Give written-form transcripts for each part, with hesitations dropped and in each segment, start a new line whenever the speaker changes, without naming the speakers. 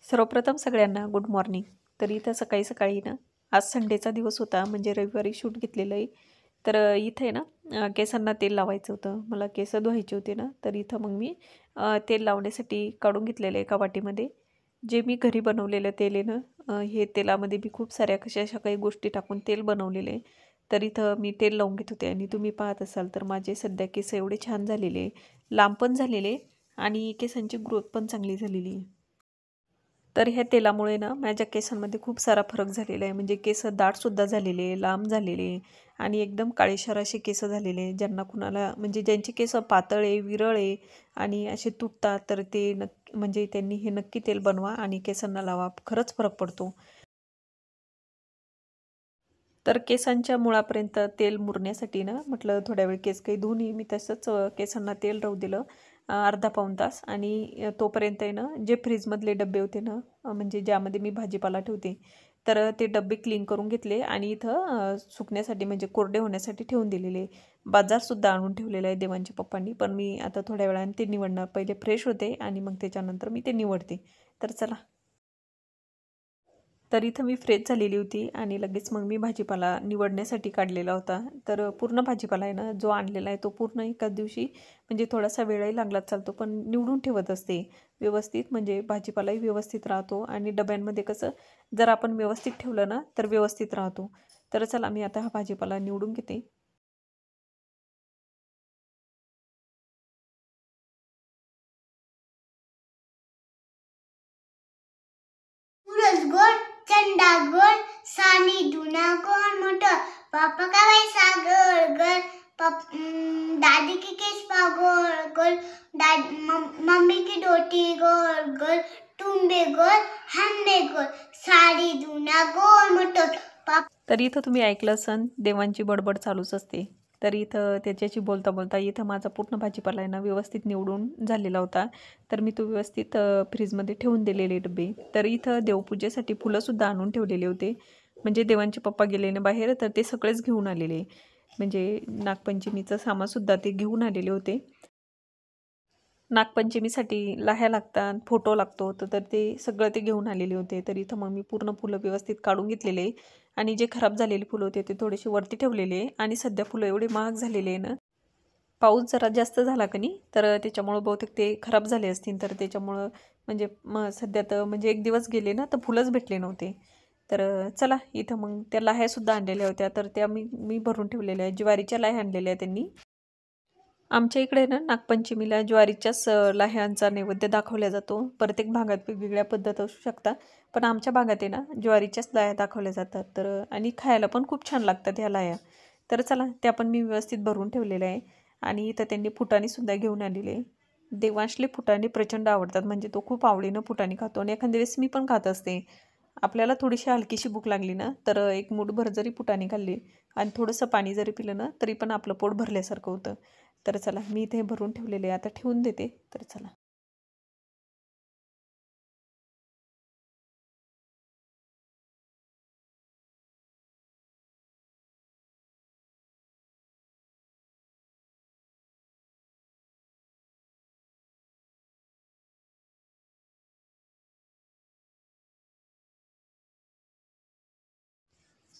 सर्वप्रथम सगळ्यांना good morning. तर इथं सकाळी सकाळी ना, आज संडेचा दिवस होता म्हणजे रविवारी शूट घेतलेलं आहे. तर इथे ना केसांना तेल लावायचं होतं. मला केस धुवायचे होते ना, तर इथं मग मी तेल लावण्यासाठी काढून घेतलेलं एका वाटीमध्ये. जे मी घरी बनवलेलं तेल आहे ना, हे तेलामध्ये मी खूप साऱ्या कशा अशा काही गोष्टी टाकून तेल बनवलेलं आहे. तर इथं मी तेल लावून घेत होते आणि तुम्ही पाहत असाल तर माझे सध्या केस एवढे छान झालेले, लांब पण झालेले आणि केसांची ग्रोथ पण चांगली झालेली आहे. तर ह्या तेलामुळे ना माझ्या केसांमध्ये खूप सारा फरक झालेला आहे. म्हणजे केस दाटसुद्धा झालेले, लांब झालेले आणि एकदम काळेशार असे केस झालेले. ज्यांना कुणाला म्हणजे ज्यांचे केस पातळ आहे, विरळ आहे आणि असे तुटतात, तर ते म्हणजे त्यांनी हे नक्की तेल बनवा आणि केसांना लावा. खरंच फरक पडतो. तर केसांच्या मुळापर्यंत तेल मुरण्यासाठी ना म्हटलं थोड्या वेळ केस काही धुवून मी तसंच केसांना तेल राहू दिलं अर्धा पाऊण तास आणि तोपर्यंत आहे ना जे फ्रीजमधले डबे होते ना म्हणजे ज्यामध्ये मी भाजीपाला ठेवते तर ते डबे क्लीन करून घेतले आणि इथं सुकण्यासाठी म्हणजे कोरडे होण्यासाठी ठेवून दिलेले. बाजारसुद्धा आणून ठेवलेलं आहे देवांच्या पप्पांनी, पण मी आता थोड्या वेळाने ते निवडणार. पहिले फ्रेश होते आणि मग त्याच्यानंतर मी ते निवडते. तर चला. तर इथं मी फ्रेश झालेली होती आणि लगेच मग मी भाजीपाला निवडण्यासाठी काढलेला होता. तर पूर्ण भाजीपाला आहे ना, जो आणलेला आहे तो पूर्ण एकाच दिवशी म्हणजे थोडासा वेळही लागला चालतो, पण निवडून ठेवत असते व्यवस्थित. म्हणजे भाजीपालाही व्यवस्थित राहतो आणि डब्यांमध्ये कसं जर आपण व्यवस्थित ठेवलं ना, तर व्यवस्थित राहतो. तर चला मी आता हा भाजीपाला निवडून घेते.
सूरज गोल, चंदा गोल, सानी दुना गोल मोठं, पापा का वैसा गोल गोल, दादी की केस पा गोल गोल, मम्मी की डोटी गोल गोल, टुंबे गोल, हन्ने गोल, साडी दुना गोल मोठं,
तर इथं तुम्ही ऐकलं असन देवांची बडबड चालूच असते. तर इथं त्याच्याशी बोलता बोलता इथं माझा पूर्ण भाजीपाला आहे ना व्यवस्थित निवडून झालेला होता. तर मी तो व्यवस्थित फ्रीजमध्ये ठेवून दिलेले डबे. तर इथं देवपूजेसाठी फुलंसुद्धा आणून ठेवलेले होते. म्हणजे देवांचे पप्पा गेले ना बाहेर, तर ते सगळेच घेऊन आलेले. म्हणजे नागपंचमीचं सामानसुद्धा ते घेऊन आलेले होते. नागपंचमीसाठी लाह्या लागतात, फोटो लागतो, तर ते सगळं ते घेऊन आलेले होते. तर इथं मग मी पूर्ण फुलं व्यवस्थित काढून घेतलेले आणि जे खराब झालेली फुलं होते ते थोडेसे वरती ठेवलेले आणि सध्या फुलं एवढे महाग झालेले आहे ना, पाऊस जरा जास्त झाला का नाही, तर त्याच्यामुळं बहुतेक ते खराब झाले असतील. तर त्याच्यामुळं म्हणजे मग सध्या तर म्हणजे एक दिवस गेले ना, तर फुलंच भेटले नव्हते. तर चला इथं मग त्या लाह्यासुद्धा आणलेल्या होत्या, तर त्या मी मी भरून ठेवलेल्या आहेत. ज्वारीच्या लाह्या आणलेल्या त्यांनी. आमच्या इकडे ना नागपंचमीला ज्वारीच्याच लाह्यांचा नैवेद्य दाखवला जातो. प्रत्येक भागात वेगवेगळ्या पद्धत असू शकतात. पण आमच्या भागात आहे ना ज्वारीच्याच लाह्या दाखवल्या जातात. तर आणि खायला पण खूप छान लागतात ह्या लाह्या. तर चला त्या पण मी व्यवस्थित भरून ठेवलेल्या आहे. आणि इथं त्यांनी फुटाणेसुद्धा घेऊन आलेले आहे. देवांशले फुटाणे प्रचंड आवडतात. म्हणजे तो खूप आवडीनं फुटाणे खातो आणि एखाद्या वेळेस मी पण खात असते. आपल्याला थोडीशी हलकीशी भूक लागली ना, तर एक मूठभर जरी फुटाणे खाल्ली आणि थोडंसं पाणी जरी पिलं ना, तरी पण आपलं पोट भरल्यासारखं होतं. तर चला मी इथे भरून ठेवलेले आता ठेवून देते. तर चला.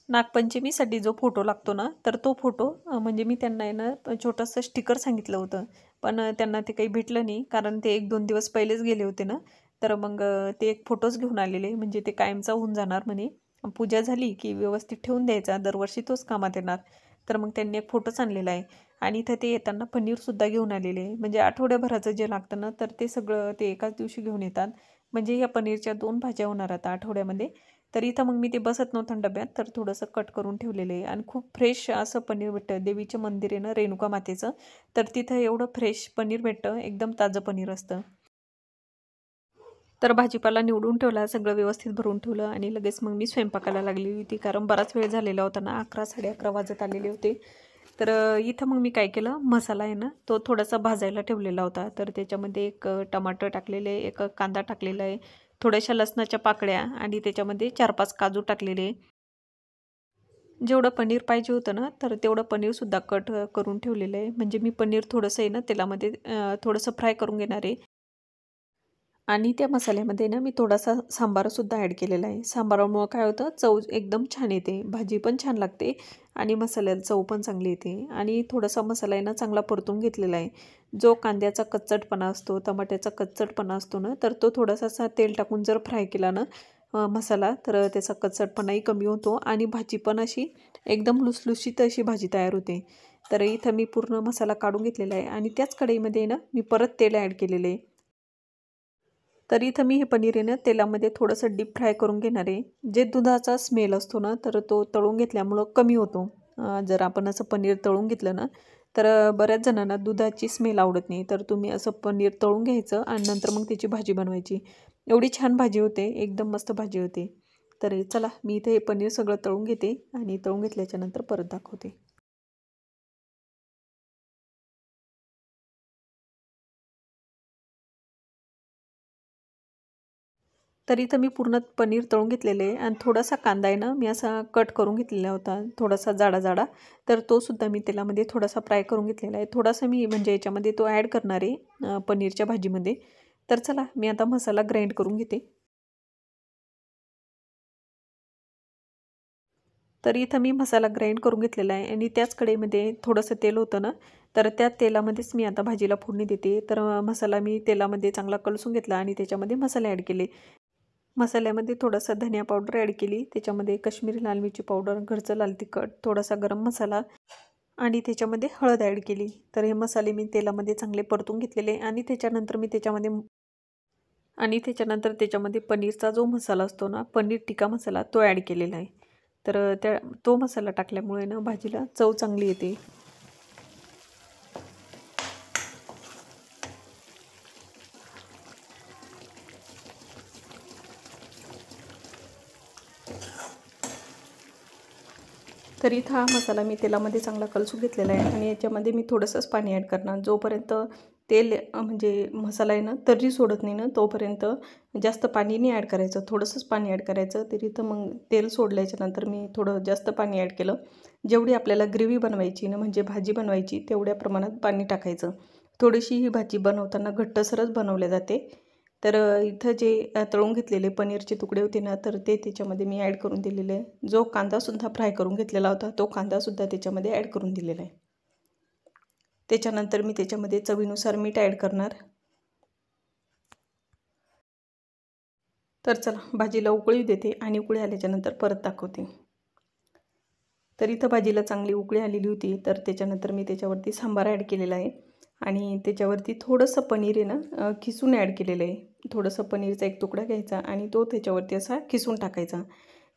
नागपंचमीसाठी जो फोटो लागतो ना, तर तो फोटो म्हणजे मी त्यांना आहे ना छोटंसं स्टिकर सांगितलं होतं. पण त्यांना ते काही भेटलं नाही, कारण ते 1-2 दिवस पहिलेच गेले होते ना. तर मग ते एक फोटोच घेऊन आलेले. म्हणजे ते कायमचा होऊन जाणार म्हणे. पूजा झाली की व्यवस्थित ठेवून द्यायचा, दरवर्षी तोच कामात येणार. तर मग त्यांनी एक फोटोच आणलेला आहे. आणि इथं ते येताना पनीरसुद्धा घेऊन आलेले आहे. म्हणजे आठवड्याभराचं जे लागतं ना, तर ते सगळं ते एकाच दिवशी घेऊन येतात. म्हणजे या पनीरच्या 2 भाज्या होणार आता आठवड्यामध्ये. तर इथं मग मी ते बसत नव्हतं डब्यात, तर थोडंसं कट करून ठेवलेलं आहे आणि खूप फ्रेश असं पनीर भेटतं. देवीचं मंदिर आहे ना रेणुका मातेचं, तर तिथं एवढं फ्रेश पनीर भेटतं, एकदम ताजं पनीर असतं. तर भाजीपाला निवडून ठेवला, सगळं व्यवस्थित भरून ठेवलं आणि लगेच मग मी स्वयंपाकाला लागली होती. कारण बराच वेळ झालेला होता ना, 11 11:30 वाजत आलेले होते. तर इथं मग मी काय केलं, मसाला आहे ना, तो थोडासा भाजायला ठेवलेला होता. तर त्याच्यामध्ये एक टमाटर टाकलेले आहे, एक कांदा टाकलेला आहे, थोड्याशा लसणाच्या पाकळ्या आणि त्याच्यामध्ये 4-5 काजू टाकलेले. जेवढं पनीर पाहिजे होतं ना, तर तेवढं पनीरसुद्धा कट करून ठेवलेलं आहे. म्हणजे मी पनीर थोडंसं आहे ना तेलामध्ये थोडंसं फ्राय करून घेणार आहे. आणि त्या मसाल्यामध्ये ना मी थोडासा सांबारसुद्धा ॲड केलेला आहे. सांबारामुळं काय होतं, चव एकदम छान येते, भाजी पण छान लागते आणि मसाल्याला चव पण चांगली येते. आणि थोडासा मसाला आहे ना चांगला परतून घेतलेला आहे. जो कांद्याचा कच्चटपणा असतो, टमाट्याचा कच्चटपणा असतो ना, तर तो थोडासा असा तेल टाकून जर फ्राय केला ना मसाला, तर त्याचा कच्चटपणाही कमी होतो आणि भाजी पण अशी एकदम लुसलुशीत अशी भाजी तयार होते. तर इथं मी पूर्ण मसाला काढून घेतलेला आहे आणि त्याच कढईमध्ये ना मी परत तेल ॲड केलेलं आहे. तर इथं मी हे पनीर आहे ना तेलामध्ये थोडंसं डीप फ्राय करून घेणार आहे. जे दुधाचा स्मेल असतो ना, तर तो तळून घेतल्यामुळं कमी होतो. जर आपण असं पनीर तळून घेतलं ना, तर बऱ्याच जणांना दुधाची स्मेल आवडत नाही. तर तुम्ही असं पनीर तळून घ्यायचं आणि नंतर मग त्याची भाजी बनवायची. एवढी छान भाजी होते, एकदम मस्त भाजी होते. तर चला मी इथे हे पनीर सगळं तळून घेते आणि तळून घेतल्याच्यानंतर परत दाखवते. तर इथं मी पूर्ण पनीर तळून घेतलेलं आहे आणि थोडासा कांदा आहे ना मी असा कट करून घेतलेला होता, थोडासा जाडा. तर तो सुद्धा मी तेलामध्ये थोडासा फ्राय करून घेतलेला आहे. थोडासा मी म्हणजे याच्यामध्ये तो ॲड करणार आहे पनीरच्या भाजीमध्ये. तर चला मी आता मसाला ग्राइंड करून घेते. तर इथं मी मसाला ग्राइंड करून घेतलेला आहे आणि त्याच कढईमध्ये थोडंसं तेल होतं ना, तर त्या तेलामध्येच मी आता भाजीला फोडणी देते. तर मसाला मी तेलामध्ये चांगला कलसून घेतला आणि त्याच्यामध्ये मसाले ॲड केले. मसाल्यामध्ये थोडासा धनिया पावडर ॲड केली, त्याच्यामध्ये काश्मीरी लाल मिरची पावडर, घरचं लाल तिखट, थोडासा गरम मसाला आणि त्याच्यामध्ये हळद ॲड केली. तर हे मसाले मी तेलामध्ये चांगले परतून घेतलेले आणि त्याच्यानंतर त्याच्यामध्ये पनीरचा जो मसाला असतो ना, पनीर टिक्का मसाला तो ॲड केलेला आहे. तर तो मसाला टाकल्यामुळे ना भाजीला चव चांगली येते. तर इथं हा मसाला मी तेलामध्ये चांगला कलसून घेतलेला आहे आणि याच्यामध्ये मी थोडंसंच पाणी ॲड करणार. जोपर्यंत तेल म्हणजे मसाला आहे ना तर्री सोडत नाही ना, तोपर्यंत जास्त पाणी नाही ॲड करायचं, थोडंसंच पाणी ॲड करायचं. तर इथं मग तेल सोडल्याच्यानंतर मी थोडं जास्त पाणी ॲड केलं. जेवढी आपल्याला ग्रेव्ही बनवायची ना, म्हणजे भाजी बनवायची तेवढ्या प्रमाणात पाणी टाकायचं. थोडीशी ही भाजी बनवताना घट्टसरच बनवल्या जाते. तर इथं जे तळून घेतलेले पनीरचे तुकडे होते ना, तर ते त्याच्यामध्ये मी ॲड करून दिलेले आहे. जो कांदासुद्धा फ्राय करून घेतलेला होता, तो कांदासुद्धा त्याच्यामध्ये ॲड करून दिलेला आहे. त्याच्यानंतर मी त्याच्यामध्ये चवीनुसार मीठ ॲड करणार. तर चला भाजीला उकळी देते आणि उकळी आल्याच्यानंतर परत दाखवते. तर इथं भाजीला चांगली उकळी आलेली होती. तर त्याच्यानंतर मी त्याच्यावरती सांबार ॲड केलेला आहे आणि त्याच्यावरती थोडंसं पनीर आहे ना खिसून ॲड केलेलं आहे. थोडंसं पनीरचा एक तुकडा घ्यायचा आणि तो त्याच्यावरती असा खिसून टाकायचा.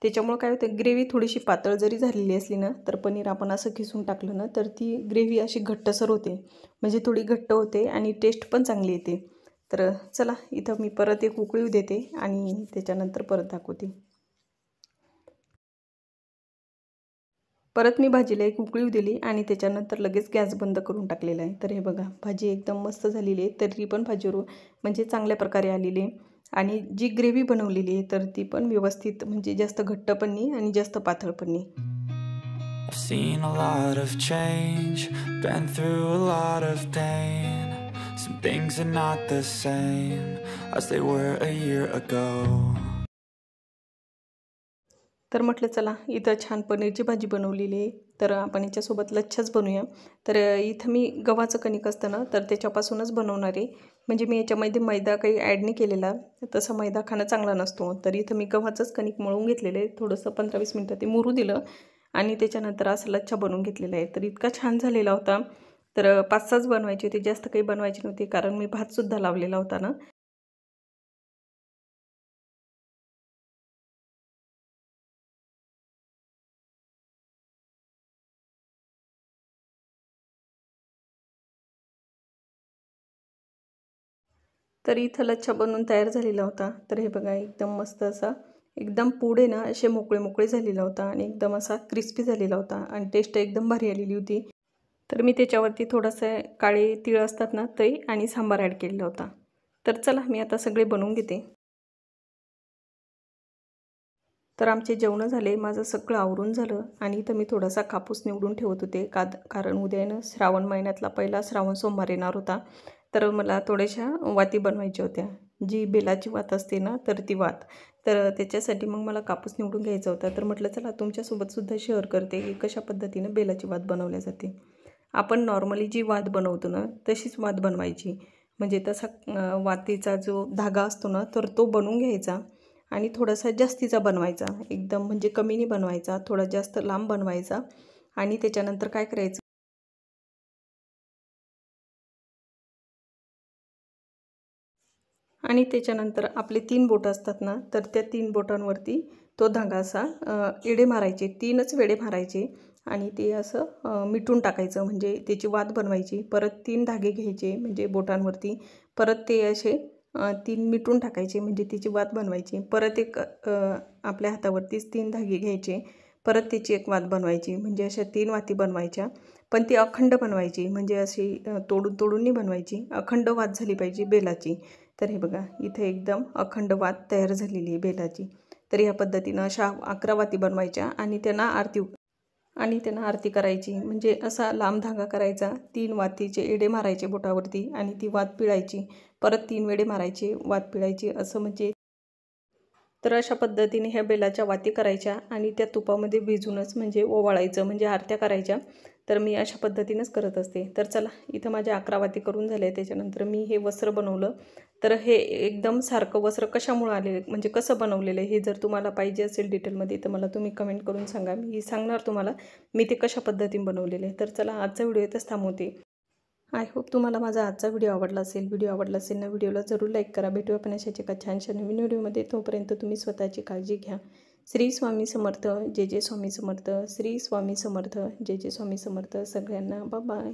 त्याच्यामुळं काय होतं, ग्रेव्ही थोडीशी पातळ जरी झालेली असली ना, तर पनीर आपण असं खिसून टाकलं ना, तर ती ग्रेव्ही अशी घट्टसर होते, म्हणजे थोडी घट्ट होते आणि टेस्ट पण चांगली येते. तर चला इथं मी परत एक उकळी देते आणि त्याच्यानंतर परत दाखवते. परत मी भाजीला एक उकळी दिली आणि त्याच्यानंतर लगेच गॅस बंद करून टाकलेला आहे. तर हे बघा भाजी एकदम मस्त झालेली आहे. तर्री पण भाजीवर म्हणजे चांगल्या प्रकारे आलेली आहे आणि जी ग्रेव्ही बनवलेली आहे तर ती पण व्यवस्थित, म्हणजे जास्त घट्ट पण नाही आणि जास्त पातळ पण नाही.
I've seen a lot of change, been through a lot of pain. Some things are not the same as they were a year ago.
तर म्हटलं चला इथं छान पनीरची भाजी बनवलेली आहे, तर आपण याच्यासोबत लच्छाच बनवूया. तर इथं मी गव्हाचं कणिक असतं ना, तर त्याच्यापासूनच बनवणार आहे. म्हणजे मी याच्यामध्ये मैदा काही ॲड नाही केलेला, तसा मैदा खाणं चांगला नसतो. तर इथं मी गव्हाचंच कणिक मळून घेतलेलं आहे. थोडंसं 15-20 मिनटं ते मुरू दिलं आणि त्याच्यानंतर असं लच्छा बनवून घेतलेला आहे. तर इतका छान झालेला होता. तर 5-6च बनवायचे होते, जास्त काही बनवायचे नव्हते, कारण मी भातसुद्धा लावलेला होता ना. तर इथं लच्छा बनवून तयार झालेला होता. तर हे बघा एकदम मस्त असा, एकदम पुढे ना असे मोकळे मोकळे झालेला होता आणि एकदम असा क्रिस्पी झालेला होता आणि टेस्ट एकदम भारी आलेली होती. तर मी त्याच्यावरती थोडंसं काळे तीळ असतात ना ते आणि सांबार ॲड केलेला होता. तर चला मी आता सगळे बनवून घेते. तर आमचे जेवणं झाले, माझं सगळं आवरून झालं आणि इथं मी थोडासा कापूस निवडून ठेवत होते. कारण उद्या आहे ना श्रावण महिन्यातला पहिला श्रावण सोमवार येणार होता. तर मला थोड्याशा वाती बनवायच्या होत्या. जी बेलाची वात असते ना, तर ती वात. तर त्याच्यासाठी मग मला कापूस निवडून घ्यायचा होता. तर म्हटलं चला तुमच्यासोबतसुद्धा शेअर करते की कशा पद्धतीनं बेलाची वात बनवल्या जाते. आपण नॉर्मली जी वात बनवतो ना, तशीच वात बनवायची. म्हणजे तसा वातीचा जो धागा असतो ना, तर तो बनवून घ्यायचा आणि थोडासा जास्तीचा बनवायचा. एकदम म्हणजे कमी नाही बनवायचा, थोडा जास्त लांब बनवायचा. आणि त्याच्यानंतर काय करायचं, आणि त्याच्यानंतर आपले 3 बोटं असतात ना, तर त्या 3 बोटांवरती तो धागा असा एडे मारायचे, 3च वेडे मारायचे आणि ते असं मिटून टाकायचं. म्हणजे त्याची वात बनवायची. परत 3 धागे घ्यायचे म्हणजे बोटांवरती, परत ते असे 3 मिटून टाकायचे म्हणजे त्याची वात बनवायची. परत एक आपल्या हातावरतीच 3 धागे घ्यायचे, परत त्याची एक वात बनवायची. म्हणजे अशा 3 वाती बनवायच्या. पण ती अखंड बनवायची, म्हणजे अशी तोडून तोडून नाही बनवायची. अखंड वात झाली पाहिजे बेलाची. तर हे बघा, इथे एकदम अखंड वात तयार झालेली आहे बेलाची. तर या पद्धतीनं अशा 11 वाती बनवायच्या आणि त्यांना आरती करायची. म्हणजे असा लांब धागा करायचा, 3 वातीचे एडे मारायचे बोटावरती आणि ती वात पिळायची. परत 3 वेडे मारायचे, वात पिळायची, असं म्हणजे. तर अशा पद्धतीने ह्या बेलाच्या वाती करायच्या आणि त्या तुपामध्ये भिजूनच म्हणजे ओवाळायचं, म्हणजे आरत्या करायच्या. तर मी अशा पद्धतीनंच करत असते. तर चला, इथं माझ्या 11 वाती करून झाल्या. त्याच्यानंतर मी हे वस्त्र बनवलं. तर हे एकदम सारखं वस्त्र कशामुळे आले, म्हणजे कसं बनवलेलं आहे, हे जर तुम्हाला पाहिजे असेल डिटेलमध्ये तर मला तुम्ही कमेंट करून सांगा. मी सांगणार तुम्हाला मी ते कशा पद्धतीने बनवलेले आहे. तर चला, आजचा व्हिडिओ इथंच थांबवते. आय होप तुम्हाला माझा आजचा व्हिडिओ आवडला असेल. व्हिडिओ आवडला असेल ना, व्हिडिओला जरूर लाईक करा. भेटूया पण अशाच एका छानशा नवीन व्हिडिओमध्ये. तोपर्यंत तुम्ही स्वतःची काळजी घ्या. श्री स्वामी समर्थ. जय जय स्वामी समर्थ. श्री स्वामी समर्थ. जय जय स्वामी समर्थ. सगळ्यांना बाय बाय.